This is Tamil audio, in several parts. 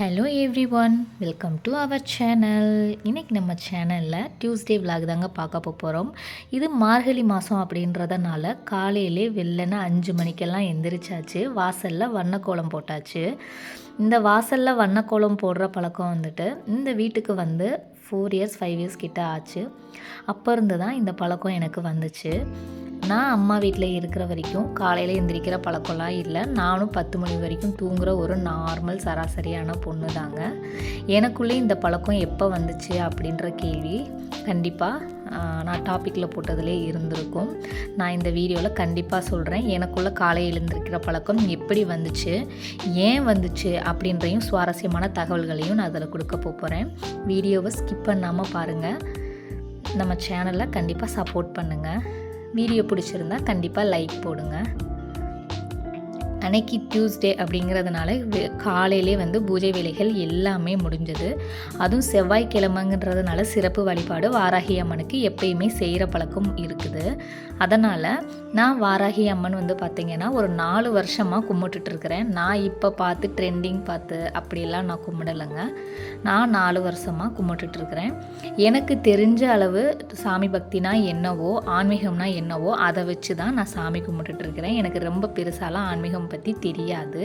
Hello everyone, welcome to our channel. இன்றைக்கி நம்ம சேனலில் டியூஸ்டே விலாக் தாங்க பார்க்க போகிறோம். இது மார்கழி மாதம் அப்படின்றதுனால காலையிலே வெள்ளன 5 மணிக்கெல்லாம் எந்திரிச்சாச்சு. வாசலில் வண்ணக்கோலம் போட்டாச்சு. இந்த வாசலில் வண்ணக்கோலம் போடுற பழக்கம் வந்துட்டு இந்த வீட்டுக்கு வந்து 4 இயர்ஸ் 5 இயர்ஸ் கிட்ட ஆச்சு. அப்போ இருந்து தான் இந்த பழக்கம் எனக்கு வந்துச்சு. நான் அம்மா வீட்டில் இருக்கிற வரைக்கும் காலையில் எந்திரிக்கிற பழக்கம்லாம் இல்லை. நானும் 10 மணி வரைக்கும் தூங்குகிற ஒரு நார்மல் சராசரியான பொண்ணு தாங்க. எனக்குள்ளே இந்த பழக்கம் எப்போ வந்துச்சு அப்படின்ற கேள்வி கண்டிப்பாக நான் டாப்பிக்கில் போட்டதிலே இருந்திருக்கும். நான் இந்த வீடியோவில் கண்டிப்பாக சொல்கிறேன். எனக்குள்ளே காலை எழுந்திருக்கிற பழக்கம் எப்படி வந்துச்சு, ஏன் வந்துச்சு அப்படின்றையும் சுவாரஸ்யமான தகவல்களையும் நான் அதில் கொடுக்க போகிறேன். வீடியோவை ஸ்கிப் பண்ணாமல் பாருங்கள். நம்ம சேனலில் கண்டிப்பாக சப்போர்ட் பண்ணுங்கள். வீடியோ பிடிச்சிருந்தா கண்டிப்பாக லைக் போடுங்க. அன்னைக்கு டியூஸ்டே அப்படிங்கிறதுனால காலையிலே வந்து பூஜை வேலைகள் எல்லாமே முடிஞ்சது. அதுவும் செவ்வாய்க்கிழமைங்கிறதுனால சிறப்பு வழிபாடு வாராகி அம்மனுக்கு எப்பயுமே செய்கிற பழக்கம் இருக்குது. அதனால் நான் வாராகி அம்மன் வந்து பார்த்திங்கன்னா ஒரு 4 வருஷமாக கும்பிட்டுட்ருக்கிறேன். நான் இப்போ பார்த்து ட்ரெண்டிங் பார்த்து அப்படியெல்லாம் நான் கும்பிடலைங்க. நான் 4 வருஷமாக கும்பிட்டுட்ருக்கிறேன். எனக்கு தெரிஞ்ச அளவு சாமி பக்தினா என்னவோ ஆன்மீகம்னா என்னவோ அதை வச்சு தான் நான் சாமி கும்பிட்டுட்ருக்கிறேன். எனக்கு ரொம்ப பெருசாலாம் ஆன்மீகம் பற்றி தெரியாது.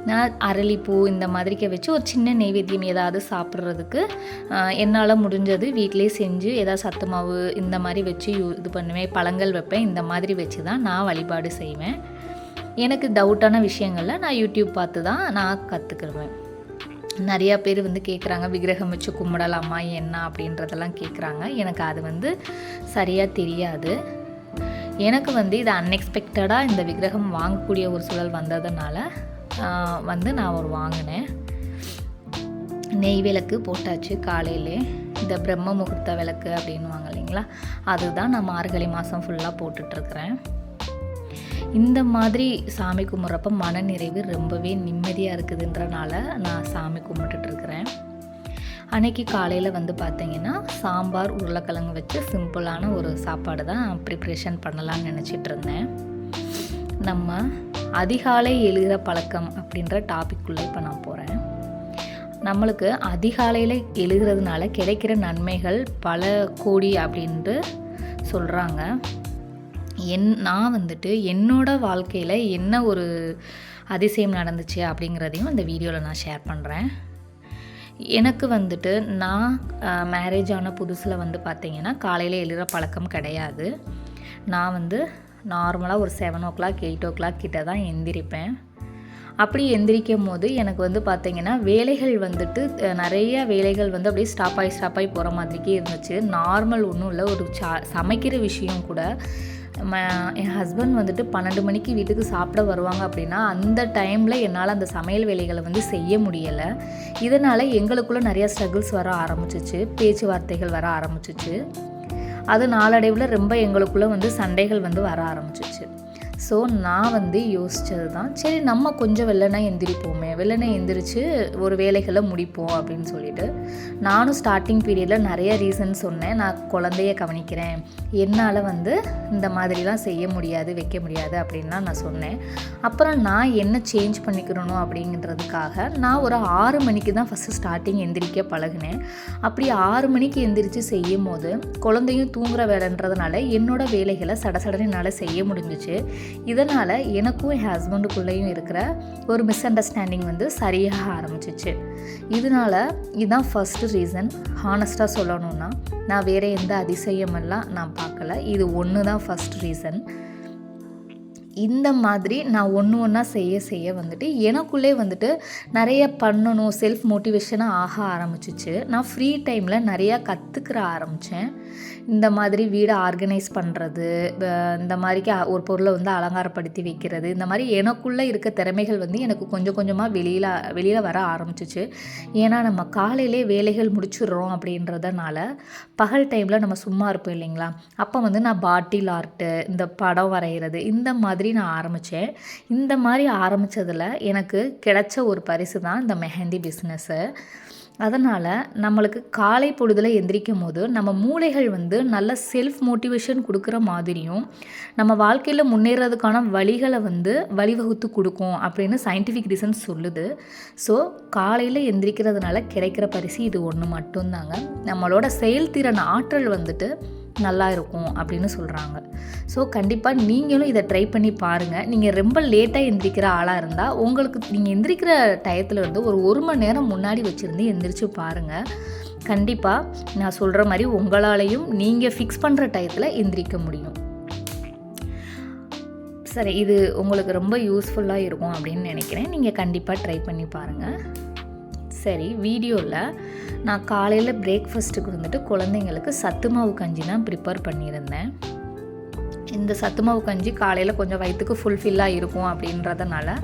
நான் அரளிப்பூ இந்த மாதிரிக்க வச்சு ஒரு சின்ன நெய்வேத்தியம் ஏதாவது சாப்பிட்றதுக்கு என்னால் முடிஞ்சது வீட்டிலே செஞ்சு ஏதாவது சத்து மாவு இந்த மாதிரி வச்சு இது பண்ணுவேன். பழங்கள் வைப்பேன். இந்த மாதிரி வச்சு தான் நான் வழிபாடு செய்வேன். எனக்கு டவுட்டான விஷயங்களில் நான் யூடியூப் பார்த்து தான் நான் கற்றுக்குருவேன். நிறையா பேர் வந்து கேட்குறாங்க, விக்கிரகம் வச்சு கும்பிடலாமா என்ன அப்படின்றதெல்லாம் கேட்குறாங்க. எனக்கு அது வந்து சரியாக தெரியாது. எனக்கு வந்து இது அன்எக்ஸ்பெக்டடாக இந்த விக்கிரகம் வாங்கக்கூடிய ஒரு சூழல் வந்ததுனால வந்து நான் ஒரு வாங்கினேன். நெய் விளக்கு போட்டாச்சு காலையிலே. இந்த பிரம்ம முகூர்த்த விளக்கு அப்படின்வாங்க இல்லைங்களா, அதுதான் நான் மார்கழி மாதம் ஃபுல்லாக போட்டுட்ருக்கிறேன். இந்த மாதிரி சாமி கும்பிட்றப்ப மனநிறைவு ரொம்பவே நிம்மதியாக இருக்குதுன்றனால நான் சாமி கும்பிட்டுட்ருக்கிறேன். அன்றைக்கி காலையில் வந்து பார்த்திங்கன்னா சாம்பார் உருளைக்கிழங்கு வச்சு சிம்பிளான ஒரு சாப்பாடு தான் ப்ரிப்ரேஷன் பண்ணலான்னு நினச்சிட்டு இருந்தேன். நம்ம அதிகாலை எழுகிற பழக்கம் அப்படின்ற டாபிக்குள்ளே இப்போ நான் போகிறேன். நம்மளுக்கு அதிகாலையில் எழுகிறதுனால கிடைக்கிற நன்மைகள் பல கோடி அப்படின்ட்டு சொல்கிறாங்க. நான் வந்துட்டு என்னோடய வாழ்க்கையில் என்ன ஒரு அதிசயம் நடந்துச்சு அப்படிங்கிறதையும் இந்த வீடியோவில் நான் ஷேர் பண்ணுறேன். எனக்கு வந்துட்டு நான் மேரேஜ் ஆன புதுசில் வந்து பார்த்திங்கன்னா காலையில் எழுகிற பழக்கம் கிடையாது. நான் வந்து நார்மலாக ஒரு 7 o'clock 8 o'clock கிட்ட தான் எந்திரிப்பேன். அப்படி எந்திரிக்கும் போது எனக்கு வந்து பார்த்திங்கன்னா வேலைகள் வந்துட்டு நிறைய வேலைகள் வந்து அப்படியே ஸ்டாப் ஆகி போகிற மாதிரிக்கே இருந்துச்சு. நார்மல் ஒன்றும் இல்லை, ஒரு சமைக்கிற விஷயம் கூட என் ஹஸ்பண்ட் வந்துட்டு 12 மணிக்கு வீட்டுக்கு சாப்பிட வருவாங்க அப்படின்னா அந்த டைமில் என்னால் அந்த சமையல் வேலைகளை வந்து செய்ய முடியலை. இதனால் எங்களுக்குள்ளே நிறையா ஸ்ட்ரகிள்ஸ் வர ஆரம்பிச்சிச்சு, பேச்சுவார்த்தைகள் வர ஆரம்பிச்சிச்சு. அது நாளடைவில் ரொம்ப எங்களுக்குள்ளே வந்து சண்டைகள் வந்து வர ஆரம்பிச்சிச்சு. ஸோ நான் வந்து யோசித்தது தான், சரி நம்ம கொஞ்சம் வெள்ளனை எந்திரிச்சு ஒரு வேலைகளை முடிப்போம் அப்படின்னு சொல்லிட்டு நானும் ஸ்டார்டிங் பீரியடில் நிறைய ரீசன் சொன்னேன். நான் குழந்தைய கவனிக்கிறேன், என்னால் வந்து இந்த மாதிரிலாம் செய்ய முடியாது வைக்க முடியாது அப்படின்லாம் நான் சொன்னேன். அப்புறம் நான் என்ன சேஞ்ச் பண்ணிக்கிறணும் அப்படிங்கிறதுக்காக நான் ஒரு 6 மணிக்கு தான் ஃபஸ்ட்டு ஸ்டார்டிங் எந்திரிக்க பழகினேன். அப்படி 6 மணிக்கு எந்திரிச்சு செய்யும் போது குழந்தையும் தூங்குகிற வேலைன்றதுனால என்னோடய வேலைகளை சடசடன்னு என்னால் செய்ய முடிஞ்சிச்சு. இதனால் எனக்கும் என் ஹஸ்பண்டுக்குள்ளேயும் இருக்கிற ஒரு மிஸ் அண்டர்ஸ்டாண்டிங் வந்து சரியாக ஆரம்பிச்சிச்சு. இதனால் இதுதான் ஃபஸ்ட்டு ரீசன். ஹானஸ்ட்டாக சொல்லணுன்னா நான் வேறு எந்த அதிசயமெல்லாம் நான் பார்க்கல. இது ஒன்று தான் ஃபஸ்ட் ரீசன். இந்த மாதிரி நான் ஒன்றா செய்ய வந்துட்டு எனக்குள்ளே வந்துட்டு நிறைய பண்ணணும், செல்ஃப் மோட்டிவேஷனாக ஆக ஆரம்பிச்சிச்சு. நான் ஃப்ரீ டைமில் நிறையா கற்றுக்கிற ஆரம்பித்தேன். இந்த மாதிரி வீடை ஆர்கனைஸ் பண்ணுறது, இந்த மாதிரிக்கு ஒரு பொருளை வந்து அலங்காரப்படுத்தி வைக்கிறது, இந்த மாதிரி எனக்குள்ளே இருக்க திறமைகள் வந்து எனக்கு கொஞ்சம் கொஞ்சமாக வெளியில் வர ஆரம்பிச்சிச்சு. ஏன்னா நம்ம காலையிலே வேலைகள் முடிச்சிடுறோம் அப்படின்றதுனால பகல் டைமில் நம்ம சும்மா இருப்போம் இல்லைங்களா, அப்போ வந்து நான் பாட்டில் ஆர்ட்டு, இந்த படம் வரைகிறது இந்த மாதிரி நான் ஆரம்பித்தேன். இந்த மாதிரி ஆரம்பித்ததில் எனக்கு கிடைச்ச ஒரு பரிசு தான் இந்த மெஹந்தி பிஸ்னஸ்ஸு. அதனால் நம்மளுக்கு காலை பொழுதில் எந்திரிக்கும் போது நம்ம மூளைகள் வந்து நல்ல செல்ஃப் மோட்டிவேஷன் கொடுக்குற மாதிரியும் நம்ம வாழ்க்கையில் முன்னேறதுக்கான வழிகளை வந்து வழிவகுத்து கொடுக்கும் அப்படின்னு சயின்டிஃபிக் ரீசன்ஸ் சொல்லுது. ஸோ காலையில் எந்திரிக்கிறதுனால கிடைக்கிற பரிசு இது ஒன்று மட்டும்தாங்க. நம்மளோட செயல்திறன் ஆற்றல் வந்துட்டு நல்லா இருக்கும் அப்படின்னு சொல்கிறாங்க. ஸோ கண்டிப்பாக நீங்களும் இதை ட்ரை பண்ணி பாருங்கள். நீங்கள் ரொம்ப லேட்டாக எந்திரிக்கிற ஆளாக இருந்தால் உங்களுக்கு நீங்கள் எந்திரிக்கிற டயத்தில் இருந்து ஒரு மணி நேரம் முன்னாடி வச்சுருந்து எந்திரிச்சு பாருங்கள். கண்டிப்பாக நான் சொல்கிற மாதிரி உங்களாலையும் நீங்கள் ஃபிக்ஸ் பண்ணுற டயத்தில் எந்திரிக்க முடியும். சரி, இது உங்களுக்கு ரொம்ப யூஸ்ஃபுல்லாக இருக்கும் அப்படின்னு நினைக்கிறேன். நீங்கள் கண்டிப்பாக ட்ரை பண்ணி பாருங்கள். சரி, வீடியோவில் நான் காலையில் பிரேக்ஃபாஸ்ட்டுக்கு வந்துட்டு குழந்தைங்களுக்கு சத்து மாவு கஞ்சி தான் ப்ரிப்பேர் பண்ணியிருந்தேன். இந்த சத்து மாவு கஞ்சி காலையில் கொஞ்சம் வயிற்றுக்கு ஃபுல்ஃபில்லாக இருக்கும் அப்படின்றதுனால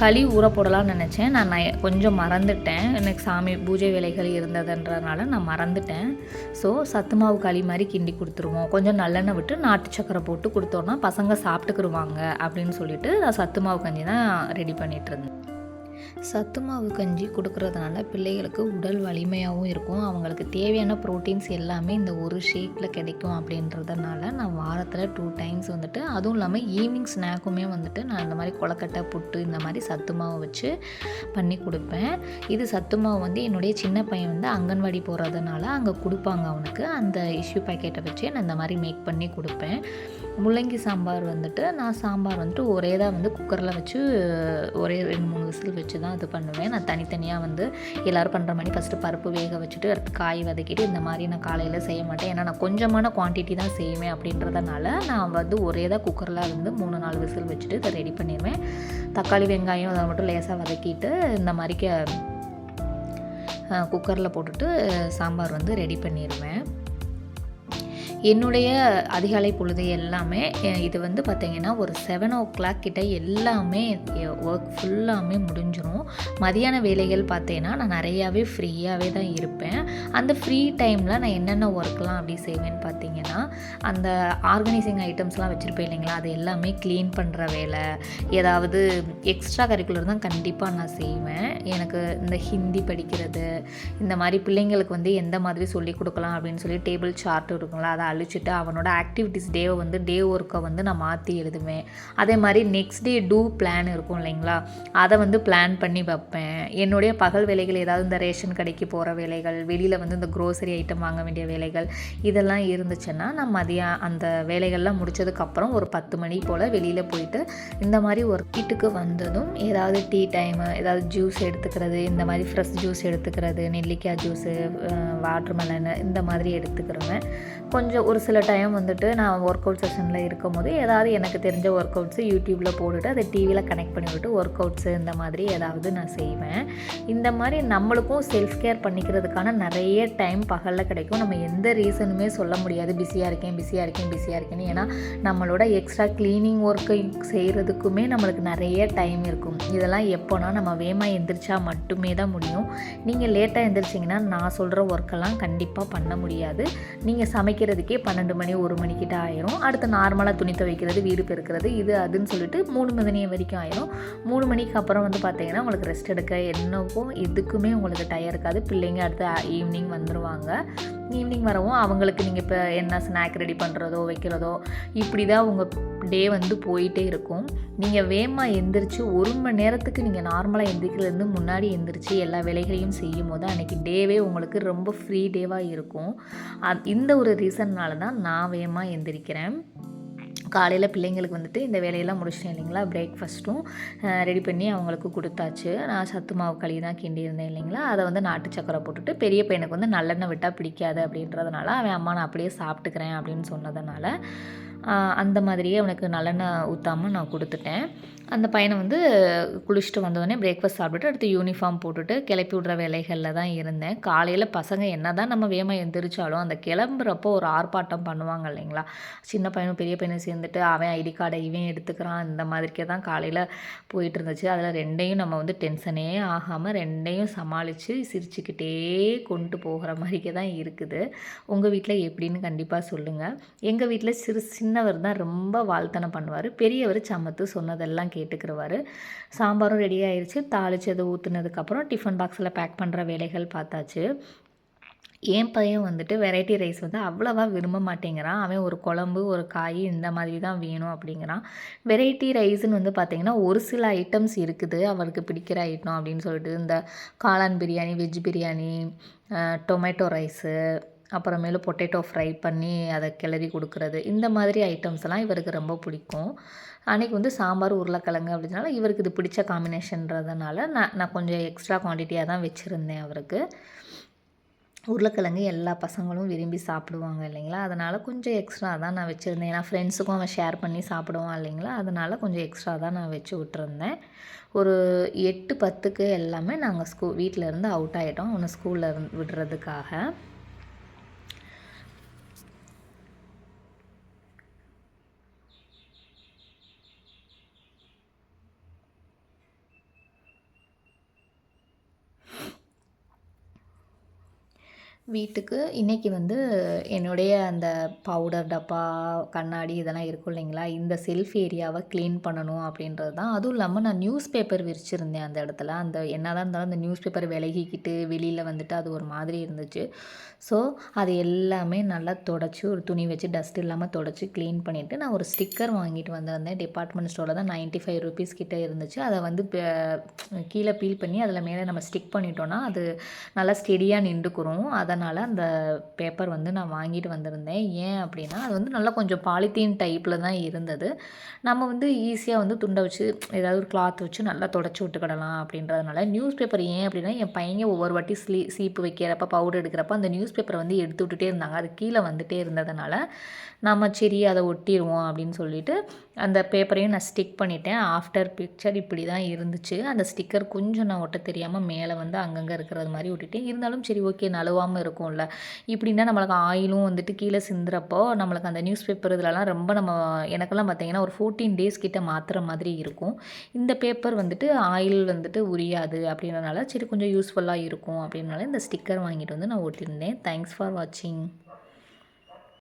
களி ஊற போடலாம்னு நினச்சேன். நான் கொஞ்சம் மறந்துட்டேன். எனக்கு சாமி பூஜை வேலைகள் இருந்ததுன்றதுனால நான் மறந்துட்டேன். ஸோ சத்து மாவு களி மாதிரி கிண்டி கொடுத்துருவோம், கொஞ்சம் நல்லெண்ணெய் விட்டு நாட்டு சக்கரை போட்டு கொடுத்தோன்னா பசங்க சாப்பிட்டுக்குருவாங்க அப்படின்னு சொல்லிட்டு நான் சத்து மாவு கஞ்சி தான் ரெடி பண்ணிகிட்டு இருந்தேன். சத்து மாவு கஞ்சி கொடுக்கறதுனால பிள்ளைகளுக்கு உடல் வலிமையாகவும் இருக்கும். அவங்களுக்கு தேவையான ப்ரோட்டீன்ஸ் எல்லாமே இந்த ஒரு ஷேக்கில் கிடைக்கும் அப்படின்றதுனால நான் வாரத்தில் 2 டைம்ஸ் வந்துட்டு, அதுவும் இல்லாமல் ஈவினிங் ஸ்நாக்குமே வந்துட்டு நான் இந்த மாதிரி கொழுக்கட்டை, புட்டு இந்த மாதிரி சத்து மாவு வச்சு பண்ணி கொடுப்பேன். இது சத்து மாவு வந்து என்னுடைய சின்ன பையன் வந்து அங்கன்வாடி போகிறதுனால அங்கே கொடுப்பாங்க அவனுக்கு. அந்த இஷ்யூ பேக்கெட்டை வச்சு நான் இந்த மாதிரி மேக் பண்ணி கொடுப்பேன். முள்ளங்கி சாம்பார் வந்துட்டு நான் சாம்பார் வந்துட்டு ஒரே தான் வந்து குக்கரில் வச்சு ஒரே 2-3 விசில் வச்சு தான் இது பண்ணுவேன். நான் தனித்தனியாக வந்து எல்லோரும் பண்ணுற மாதிரி ஃபஸ்ட்டு பருப்பு வேக வச்சுட்டு அடுத்து காய் வதக்கிட்டு இந்த மாதிரி நான் காலையில் செய்ய மாட்டேன். ஏன்னா நான் கொஞ்சமான குவான்டிட்டி தான் செய்வேன் அப்படின்றதுனால நான் வந்து ஒரே தான் குக்கரில் வந்து 3-4 விசில் வச்சுட்டு இதை ரெடி பண்ணிடுவேன். தக்காளி வெங்காயம் அதை மட்டும் லேசாக வதக்கிட்டு இந்த மாதிரி குக்கரில் போட்டுட்டு சாம்பார் வந்து ரெடி பண்ணிடுவேன். என்னுடைய அதிகாலை பொழுது எல்லாமே இது வந்து பார்த்திங்கன்னா ஒரு 7 கிட்ட எல்லாமே ஒர்க் ஃபுல்லாமே முடிஞ்சிடும். மதியான வேலைகள் பார்த்தீங்கன்னா நான் நிறையாவே ஃப்ரீயாகவே தான் இருப்பேன். அந்த ஃப்ரீ டைமில் நான் என்னென்ன ஒர்க்லாம் அப்படி செய்வேன்னு பார்த்தீங்கன்னா, அந்த ஆர்கனைசிங் ஐட்டம்ஸ்லாம் வச்சுருப்பேன் இல்லைங்களா, அது எல்லாமே க்ளீன் பண்ணுற வேலை, ஏதாவது எக்ஸ்ட்ரா கரிக்குலர் தான் கண்டிப்பாக நான் செய்வேன். எனக்கு இந்த ஹிந்தி படிக்கிறது, இந்த மாதிரி பிள்ளைங்களுக்கு வந்து எந்த மாதிரி சொல்லிக் கொடுக்கலாம் அப்படின்னு சொல்லி டேபிள் சார்ட் இருக்குங்களா, அதை அழிச்சிட்டு அவனோட ஆக்டிவிட்டீஸ் டேவை வந்து டே ஒர்க்கை வந்து நான் மாற்றி எழுதுவேன். அதே மாதிரி நெக்ஸ்ட் டே டூ பிளான் இருக்கும் இல்லைங்களா, அதை வந்து பிளான் பண்ணி வைப்பேன். என்னுடைய பகல் வேலைகள் ஏதாவது இந்த ரேஷன் கடைக்கு போகிற வேலைகள், வெளியில் வந்து இந்த க்ரோசரி ஐட்டம் வாங்க வேண்டிய வேலைகள் இதெல்லாம் இருந்துச்சுன்னா நான் மதியம் அந்த வேலைகள்லாம் முடித்ததுக்கப்புறம் ஒரு 10 மணி போல் வெளியில் போயிட்டு இந்த மாதிரி ஒரு வீட்டுக்கு வந்ததும் ஏதாவது டீ டைமு, ஏதாவது ஜூஸ் எடுத்துக்கிறது, இந்த மாதிரி ஃப்ரெஷ் ஜூஸ் எடுத்துக்கிறது, நெல்லிக்காய் ஜூஸு, வாட்டர்மெலனு இந்த மாதிரி எடுத்துக்கிறேன். கொஞ்சம் ஒரு சில டைம் வந்துட்டு நான் ஒர்க் அவுட் செஷனில் இருக்கும் போது ஏதாவது எனக்கு தெரிஞ்ச ஒர்க் அவுட்ஸு யூடியூப்பில் போட்டுட்டு அதை டிவியில் கனெக்ட் பண்ணி விட்டு ஒர்க் அவுட்ஸு இந்த மாதிரி ஏதாவது நான் செய்வேன். இந்த மாதிரி நம்மளுக்கும் செல்ஃப் கேர் பண்ணிக்கிறதுக்கான நிறைய டைம் பகலில் கிடைக்கும். நம்ம எந்த ரீசனுமே சொல்ல முடியாது பிஸியாக இருக்கேன்னு. ஏன்னா நம்மளோட எக்ஸ்ட்ரா க்ளீனிங் ஒர்க்கை செய்கிறதுக்குமே நம்மளுக்கு நிறைய டைம் இருக்கும். இதெல்லாம் எப்போனா நம்ம வேகமாக எந்திரிச்சா மட்டுமே தான் முடியும். நீங்கள் லேட்டாக எந்திரிச்சிங்கன்னா நான் சொல்கிற ஒர்க்கெல்லாம் கண்டிப்பாக பண்ண முடியாது. நீங்கள் சமைக்கிறதுக்கே 12 மணி 1 மணிக்கிட்ட ஆயிரும். அடுத்து நார்மலாக துணி துவைக்கிறது, வீடு பெருக்கிறது, இது அதுன்னு சொல்லிட்டு 3 மணி வரைக்கும் ஆயிரும். 3 மணிக்கு அப்புறம் வந்து பார்த்தீங்கன்னா உங்களுக்கு ரெஸ்ட் எடுக்க என்னவும் எதுக்குமே உங்களுக்கு டயர் இருக்காது. பிள்ளைங்க அடுத்து ஈவினிங் வந்துடுவாங்க. ஈவினிங் வரவும் அவங்களுக்கு நீங்கள் இப்போ என்ன ஸ்நாக் ரெடி பண்ணுறதோ வைக்கிறதோ இப்படி தான் உங்கள் டே வந்து போயிட்டே இருக்கும். நீங்கள் வேகமாக எந்திரிச்சு 1 மணி நேரத்துக்கு நீங்கள் நார்மலாக எந்திரிக்கிறதுலேருந்து முன்னாடி எந்திரிச்சு எல்லா வேலைகளையும் செய்யும் போது அன்றைக்கி டேவே உங்களுக்கு ரொம்ப ஃப்ரீ டேவாக இருக்கும். இந்த ஒரு ரீசன்னால தான் நான் வேகமாக எந்திரிக்கிறேன். காலையில் பிள்ளைங்களுக்கு வந்துட்டு இந்த வேலையெல்லாம் முடிச்சிட்டேன் இல்லைங்களா, பிரேக்ஃபாஸ்ட்டும் ரெடி பண்ணி அவங்களுக்கு கொடுத்தாச்சு. நான் சத்து மாவு களி தான் கிண்டியிருந்தேன் இல்லைங்களா, அதை வந்து நாட்டு சக்கரை போட்டுட்டு, பெரிய பையனுக்கு வந்து நல்லெண்ணெய் விட்டால் பிடிக்காது அப்படின்றதுனால அவன் அம்மா நான் அப்படியே சாப்பிட்டுக்கிறேன் அப்படின்னு சொன்னதுனால அந்த மாதிரியே அவனுக்கு நல்லெண்ணெய் ஊற்றாமல் நான் கொடுத்துட்டேன். அந்த பையனை வந்து குளிச்சுட்டு வந்தோடனே பிரேக்ஃபாஸ்ட் சாப்பிட்டுட்டு அடுத்து யூனிஃபார்ம் போட்டுட்டு கிளப்பி விட்ற வேலைகளில் தான் இருந்தேன். காலையில் பசங்க என்ன தான் நம்ம வேகமாக எந்திரிச்சாலும் அந்த கிளம்புறப்போ ஒரு ஆர்ப்பாட்டம் பண்ணுவாங்க இல்லைங்களா, சின்ன பையனும் பெரிய பையனும் சேர்ந்துட்டு அவன் ஐடி கார்டை இவன் எடுத்துக்கிறான், இந்த மாதிரிக்கே தான் காலையில் போயிட்டு இருந்துச்சு. அதில் 2யும் நம்ம வந்து டென்ஷனே ஆகாமல் 2யும் சமாளித்து சிரிச்சுக்கிட்டே கொண்டு போகிற மாதிரிக்கே தான் இருக்குது. உங்கள் வீட்டில் எப்படின்னு கண்டிப்பாக சொல்லுங்கள். எங்கள் வீட்டில் சின்னவர் தான் ரொம்ப வாழ்த்தனம் பண்ணுவார், பெரியவர் சமத்து சொன்னதெல்லாம் கேட்டுக்கிருவார். சாம்பாரும் ரெடி ஆயிடுச்சு. தாளிச்சது ஊற்றுனதுக்கப்புறம் டிஃபன் பாக்ஸில் பேக் பண்ணுற வேலைகள் பார்த்தாச்சு. என் பையன் வந்துட்டு வெரைட்டி ரைஸ் வந்து அவ்வளவா விரும்ப மாட்டேங்கிறான். அவன் ஒரு குழம்பு, ஒரு காய் இந்த மாதிரி தான் வேணும் அப்படிங்கிறான். வெரைட்டி ரைஸ்ன்னு வந்து பார்த்திங்கன்னா, ஒரு சில ஐட்டம்ஸ் இருக்குது அவனுக்கு பிடிக்கிற ஐட்டம் அப்படின்னு சொல்லிட்டு. இந்த காளான் biryani, veg biryani, tomato rice, அப்புறமேலு பொட்டேட்டோ ஃப்ரை பண்ணி அதை கிளறி கொடுக்குறது. இந்த மாதிரி ஐட்டம்ஸ்லாம் இவருக்கு ரொம்ப பிடிக்கும். அன்றைக்கி வந்து சாம்பார், உருளைக்கிழங்கு அப்படின்றனால இவருக்கு இது பிடிச்ச காம்பினேஷன்றதுனால நான் கொஞ்சம் எக்ஸ்ட்ரா குவான்டிட்டியாக தான் வச்சுருந்தேன் அவருக்கு. உருளைக்கிழங்கு எல்லா பசங்களும் விரும்பி சாப்பிடுவாங்க இல்லைங்களா, அதனால் கொஞ்சம் எக்ஸ்ட்ரா தான் நான் வச்சுருந்தேன். ஏன்னா ஃப்ரெண்ட்ஸுக்கும் அவன் ஷேர் பண்ணி சாப்பிடுவான் இல்லைங்களா, அதனால் கொஞ்சம் எக்ஸ்ட்ரா தான் நான் வச்சு விட்டுருந்தேன். ஒரு 8:10க்கு எல்லாமே நாங்கள் வீட்டிலேருந்து அவுட் ஆகிட்டோம் அவனை ஸ்கூலில் விடுறதுக்காக. வீட்டுக்கு இன்றைக்கி வந்து என்னுடைய அந்த பவுடர் டப்பா, கண்ணாடி இதெல்லாம் இருக்கும் இல்லைங்களா, இந்த செல்ஃப் ஏரியாவை க்ளீன் பண்ணணும் அப்படின்றது தான். அதுவும் இல்லாமல் நான் நியூஸ் பேப்பர் விரிச்சிருந்தேன் அந்த இடத்துல. அந்த என்னதான் இருந்தாலும் அந்த நியூஸ் பேப்பர் விலகிக்கிட்டு வெளியில் வந்துட்டு அது ஒரு மாதிரி இருந்துச்சு. ஸோ அது எல்லாமே நல்லா தொடச்சி ஒரு துணி வச்சு டஸ்ட் இல்லாமல் தொடச்சி க்ளீன் பண்ணிவிட்டு நான் ஒரு ஸ்டிக்கர் வாங்கிட்டு வந்திருந்தேன். டிபார்ட்மெண்ட் ஸ்டோரில் தான் 95 ரூபீஸ் கிட்டே இருந்துச்சு. அதை வந்து கீழே பீல் பண்ணி அதில் மேலே நம்ம ஸ்டிக் பண்ணிட்டோன்னா அது நல்லா ஸ்டெடியாக நின்றுக்குறோம். அதனால் அந்த பேப்பர் வந்து நான் வாங்கிட்டு வந்திருந்தேன். ஏன் அப்படின்னா அது வந்து நல்லா கொஞ்சம் பாலித்தீன் டைப்பில் தான் இருந்தது. நம்ம வந்து ஈஸியாக வந்து துண்டை வச்சு ஏதாவது ஒரு கிளாத் வச்சு நல்லா தொடச்சி விட்டுக்கிடலாம் அப்படின்றதுனால. நியூஸ் பேப்பர் ஏன் அப்படின்னா என் பையன் ஒவ்வொரு வாட்டி சீப்பு வைக்கிறப்ப பவுடர் எடுக்கிறப்ப அந்த நியூஸ் பேப்பரை வந்து எடுத்து விட்டுட்டே இருந்தாங்க. அது கீழே வந்துட்டே இருந்ததுனால நம்ம சரி அதை ஒட்டிடுவோம் அப்படின்னு சொல்லிட்டு அந்த பேப்பரையும் நான் ஸ்டிக் பண்ணிட்டேன். ஆஃப்டர் பிக்சர் இப்படி தான் இருந்துச்சு. அந்த ஸ்டிக்கர் கொஞ்சம் நான் ஒட்ட தெரியாமல் மேலே வந்து அங்கங்கே இருக்கிறது மாதிரி ஒட்டிட்டேன். இருந்தாலும் சரி ஓகே நழுவாமல் இருக்கும்ல. இப்படின்னா நம்மளுக்கு ஆயிலும் வந்துட்டு கீழே சிந்துறப்போ நம்மளுக்கு அந்த நியூஸ் பேப்பர் இதிலலாம் ரொம்ப எனக்கெல்லாம் பார்த்திங்கன்னா ஒரு 14 டேஸ் கிட்ட மாற்றுற மாதிரி இருக்கும். இந்த பேப்பர் வந்துட்டு ஆயில் வந்துட்டு உரியாது அப்படின்றனால சரி கொஞ்சம் யூஸ்ஃபுல்லாக இருக்கும் அப்படின்றனால இந்த ஸ்டிக்கர் வாங்கிட்டு வந்து நான் ஒட்டியிருந்தேன். தேங்க்ஸ் ஃபார் வாட்சிங்.